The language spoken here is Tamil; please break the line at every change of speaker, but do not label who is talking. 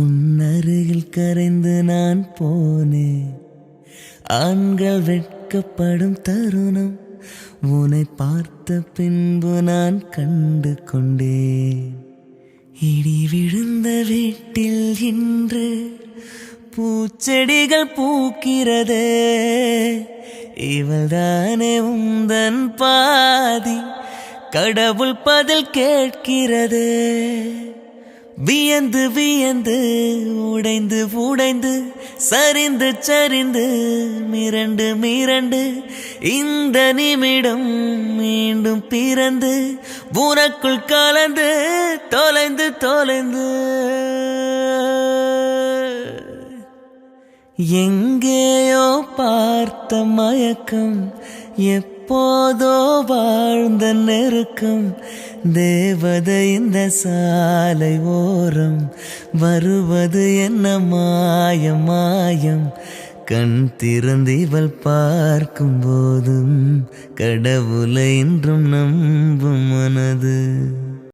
உன்னருகில் கரைந்து நான் போனேன். ஆண்கள் வெட்கப்படும் தருணம் உன்னை பார்த்த பின்பு நான் கண்டு கொண்டேன். இடி விழுந்த வீட்டில் இன்று பூச்செடிகள் பூக்கிறதே, இவள்தானே உந்தன் பாதி, கடவுள் பதில் கேட்கிறது. வியந்து வியந்து உடைந்து உடைந்து சரிந்து சரிந்து மிரண்டு மிரண்டு இந்த நிமிடம் மீண்டும் பிறந்து உனக்குள் கலந்து தொலைந்து தொலைந்து எங்கேயோ பார்த்த மயக்கம், எப்போதோ வாழ்ந்த நெருக்கம், தேவதை இந்த சாலை ஓரம் வருவது என்ன மாயம் மாயம். கண் திறந்து இவள் பார்க்கும் போதும் கடவுளை இன்றும் நம்பும் மனது.